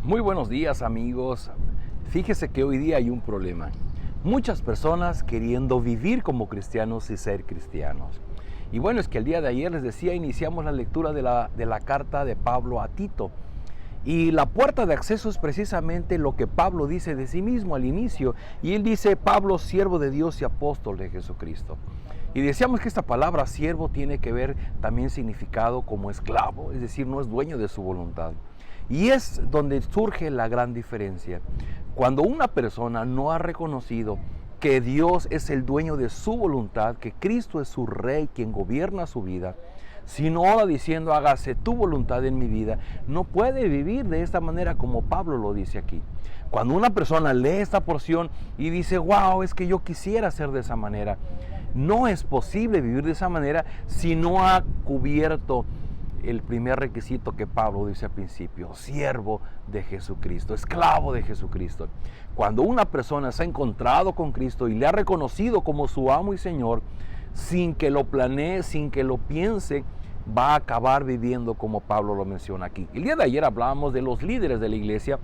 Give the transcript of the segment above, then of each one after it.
Muy buenos días, amigos. Fíjese que hoy día hay un problema. Muchas personas queriendo vivir como cristianos y ser cristianos. Y bueno, es que el día de ayer les decía, iniciamos la lectura de la carta de Pablo a Tito. Y la puerta de acceso es precisamente lo que Pablo dice de sí mismo al inicio. Y él dice, Pablo, siervo de Dios y apóstol de Jesucristo. Y decíamos que esta palabra siervo tiene que ver también significado como esclavo, es decir, no es dueño de su voluntad. Y es donde surge la gran diferencia. Cuando una persona no ha reconocido que Dios es el dueño de su voluntad, que Cristo es su rey, quien gobierna su vida, sino ora diciendo, hágase tu voluntad en mi vida, no puede vivir de esta manera como Pablo lo dice aquí. Cuando una persona lee esta porción y dice, wow, es que yo quisiera ser de esa manera, no es posible vivir de esa manera si no ha cubierto el primer requisito que Pablo dice al principio, siervo de Jesucristo, esclavo de Jesucristo. Cuando una persona se ha encontrado con Cristo y le ha reconocido como su amo y Señor, sin que lo planee, sin que lo piense, va a acabar viviendo como Pablo lo menciona aquí. El día de ayer hablábamos de los líderes de la iglesia,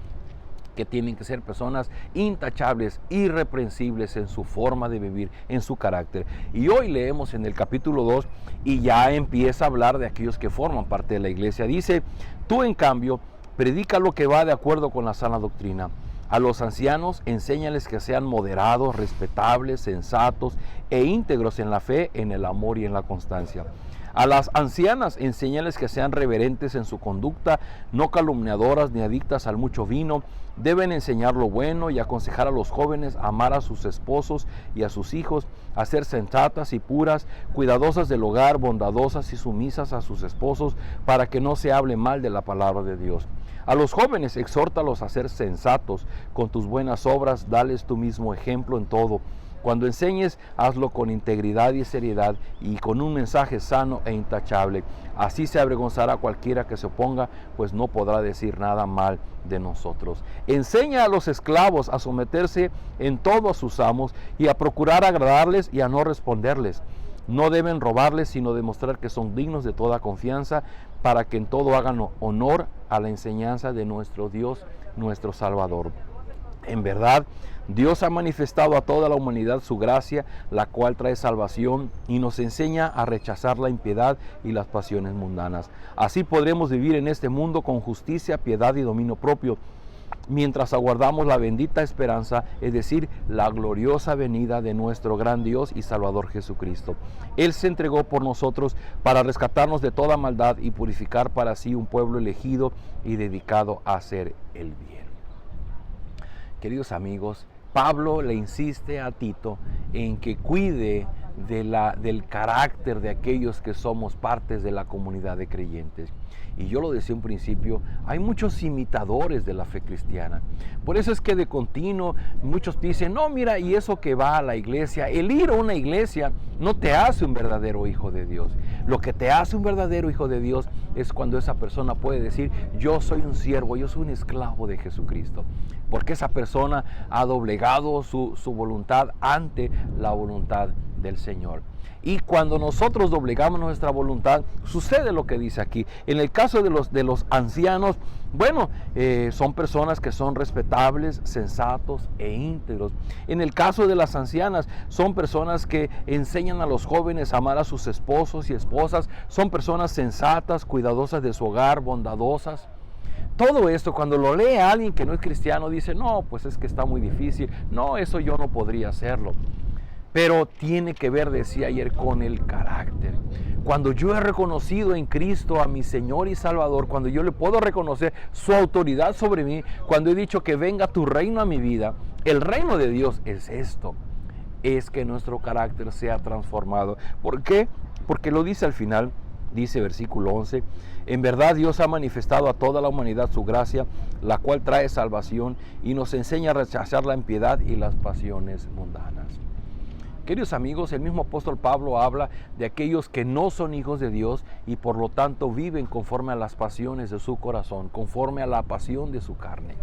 que tienen que ser personas intachables, irreprensibles en su forma de vivir, en su carácter. Y hoy leemos en el capítulo 2 y ya empieza a hablar de aquellos que forman parte de la iglesia. Dice, tú en cambio, predica lo que va de acuerdo con la sana doctrina. A los ancianos, enséñales que sean moderados, respetables, sensatos e íntegros en la fe, en el amor y en la constancia. A las ancianas, enséñales que sean reverentes en su conducta, no calumniadoras ni adictas al mucho vino. Deben enseñar lo bueno y aconsejar a los jóvenes a amar a sus esposos y a sus hijos, a ser sensatas y puras, cuidadosas del hogar, bondadosas y sumisas a sus esposos, para que no se hable mal de la palabra de Dios. A los jóvenes, exhórtalos a ser sensatos, con tus buenas obras, dales tu mismo ejemplo en todo. Cuando enseñes, hazlo con integridad y seriedad y con un mensaje sano e intachable. Así se avergonzará cualquiera que se oponga, pues no podrá decir nada mal de nosotros. Enseña a los esclavos a someterse en todo a sus amos y a procurar agradarles y a no responderles. No deben robarles, sino demostrar que son dignos de toda confianza, para que en todo hagan honor a la enseñanza de nuestro Dios, nuestro Salvador. En verdad, Dios ha manifestado a toda la humanidad su gracia, la cual trae salvación y nos enseña a rechazar la impiedad y las pasiones mundanas. Así podremos vivir en este mundo con justicia, piedad y dominio propio, mientras aguardamos la bendita esperanza, es decir, la gloriosa venida de nuestro gran Dios y Salvador Jesucristo. Él se entregó por nosotros para rescatarnos de toda maldad y purificar para sí un pueblo elegido y dedicado a hacer el bien. Queridos amigos, Pablo le insiste a Tito en que cuide del carácter de aquellos que somos partes de la comunidad de creyentes. Y yo lo decía en principio, hay muchos imitadores de la fe cristiana. Por eso es que de continuo muchos dicen, no, mira, y eso que va a la iglesia, el ir a una iglesia no te hace un verdadero hijo de Dios. Lo que te hace un verdadero hijo de Dios es cuando esa persona puede decir, yo soy un siervo, yo soy un esclavo de Jesucristo. Porque esa persona ha doblegado su voluntad ante la voluntad del Señor. Y cuando nosotros doblegamos nuestra voluntad, sucede lo que dice aquí. En el caso de los ancianos, bueno, son personas que son respetables, sensatos e íntegros. En el caso de las ancianas, son personas que enseñan a los jóvenes a amar a sus esposos y esposas. Son personas sensatas, cuidadosas de su hogar, bondadosas. Todo esto, cuando lo lee alguien que no es cristiano, dice, no, pues es que está muy difícil. No, eso yo no podría hacerlo. Pero tiene que ver, decía ayer, con el carácter. Cuando yo he reconocido en Cristo a mi Señor y Salvador, cuando yo le puedo reconocer su autoridad sobre mí, cuando he dicho que venga tu reino a mi vida, el reino de Dios es esto, es que nuestro carácter sea transformado. ¿Por qué? Porque lo dice al final, dice versículo 11, en verdad Dios ha manifestado a toda la humanidad su gracia, la cual trae salvación y nos enseña a rechazar la impiedad y las pasiones mundanas. Queridos amigos, el mismo apóstol Pablo habla de aquellos que no son hijos de Dios y por lo tanto viven conforme a las pasiones de su corazón, conforme a la pasión de su carne.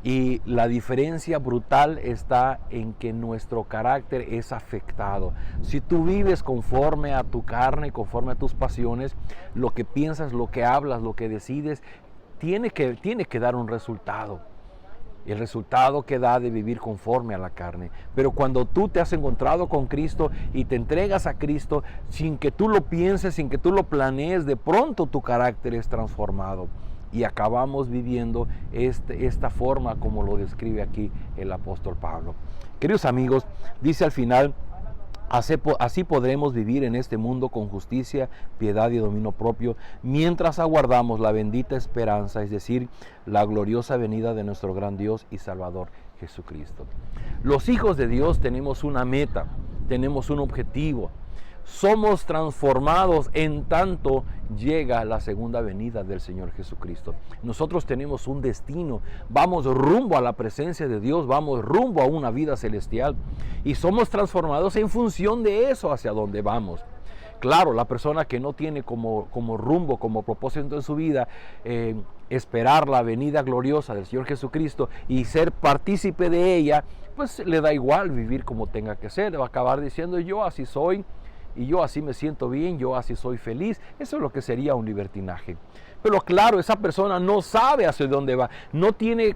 Y la diferencia brutal está en que nuestro carácter es afectado. Si tú vives conforme a tu carne, conforme a tus pasiones, lo que piensas, lo que hablas, lo que decides, tiene que dar un resultado. El resultado que da de vivir conforme a la carne. Pero cuando tú te has encontrado con Cristo y te entregas a Cristo, sin que tú lo pienses, sin que tú lo planees, de pronto tu carácter es transformado. Y acabamos viviendo esta forma como lo describe aquí el apóstol Pablo. Queridos amigos, dice al final: así podremos vivir en este mundo con justicia, piedad y dominio propio, mientras aguardamos la bendita esperanza, es decir, la gloriosa venida de nuestro gran Dios y Salvador Jesucristo. Los hijos de Dios tenemos una meta, tenemos un objetivo. Somos transformados en tanto llega la segunda venida del Señor Jesucristo. Nosotros tenemos un destino, vamos rumbo a la presencia de Dios, vamos rumbo a una vida celestial y somos transformados en función de eso hacia donde vamos. Claro, la persona que no tiene como rumbo, como propósito en su vida, esperar la venida gloriosa del Señor Jesucristo y ser partícipe de ella, pues le da igual vivir como tenga que ser, le va a acabar diciendo: yo así soy, y yo así me siento bien, yo así soy feliz. Eso es lo que sería un libertinaje. Pero claro, esa persona no sabe hacia dónde va, no tiene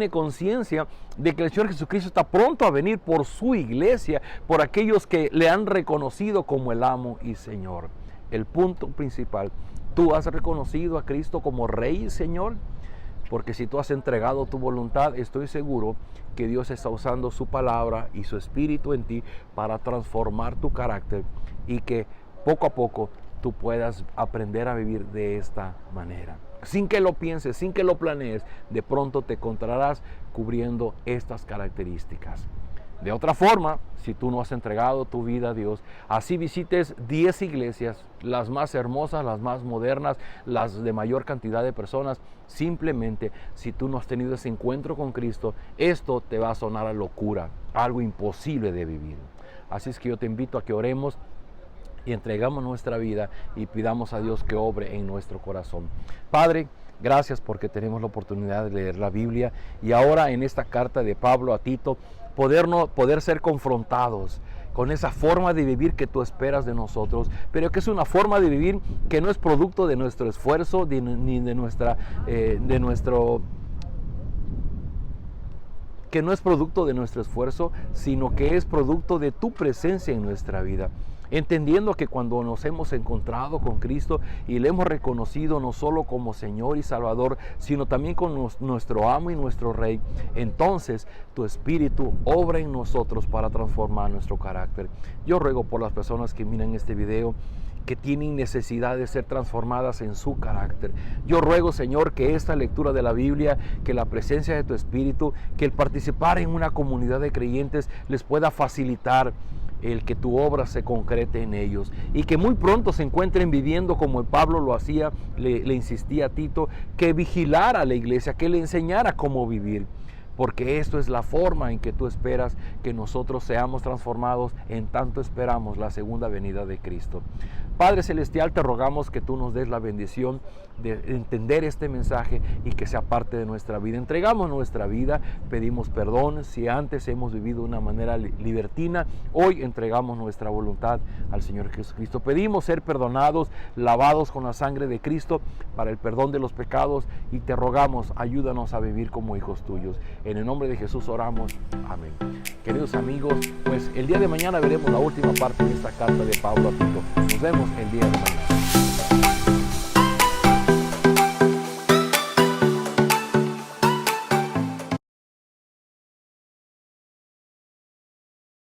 conciencia de que el Señor Jesucristo está pronto a venir por su iglesia, por aquellos que le han reconocido como el amo y Señor. El punto principal: ¿tú has reconocido a Cristo como Rey y Señor? Porque si tú has entregado tu voluntad, estoy seguro que Dios está usando su palabra y su espíritu en ti para transformar tu carácter y que poco a poco tú puedas aprender a vivir de esta manera. Sin que lo pienses, sin que lo planees, de pronto te encontrarás cubriendo estas características. De otra forma, si tú no has entregado tu vida a Dios, así visites 10 iglesias, las más hermosas, las más modernas, las de mayor cantidad de personas, simplemente si tú no has tenido ese encuentro con Cristo, esto te va a sonar a locura, algo imposible de vivir. Así es que yo te invito a que oremos y entregamos nuestra vida y pidamos a Dios que obre en nuestro corazón. Padre, gracias porque tenemos la oportunidad de leer la Biblia y ahora en esta carta de Pablo a Tito, poder ser confrontados con esa forma de vivir que tú esperas de nosotros, pero que es una forma de vivir que no es producto de nuestro esfuerzo ni que no es producto de nuestro esfuerzo, sino que es producto de tu presencia en nuestra vida. Entendiendo que cuando nos hemos encontrado con Cristo y le hemos reconocido no solo como Señor y Salvador, sino también como nuestro amo y nuestro Rey, entonces tu Espíritu obra en nosotros para transformar nuestro carácter. Yo ruego por las personas que miran este video, que tienen necesidad de ser transformadas en su carácter. Yo ruego, Señor, que esta lectura de la Biblia, que la presencia de tu Espíritu, que el participar en una comunidad de creyentes les pueda facilitar el que tu obra se concrete en ellos y que muy pronto se encuentren viviendo como Pablo lo hacía, le insistía a Tito, que vigilara a la iglesia, que le enseñara cómo vivir. Porque esto es la forma en que tú esperas que nosotros seamos transformados en tanto esperamos la segunda venida de Cristo. Padre Celestial, te rogamos que tú nos des la bendición de entender este mensaje y que sea parte de nuestra vida. Entregamos nuestra vida, pedimos perdón si antes hemos vivido de una manera libertina. Hoy entregamos nuestra voluntad al Señor Jesucristo. Pedimos ser perdonados, lavados con la sangre de Cristo para el perdón de los pecados y te rogamos, ayúdanos a vivir como hijos tuyos. En el nombre de Jesús oramos. Amén. Queridos amigos, pues el día de mañana veremos la última parte de esta carta de Pablo a Tito. Nos vemos el día de mañana.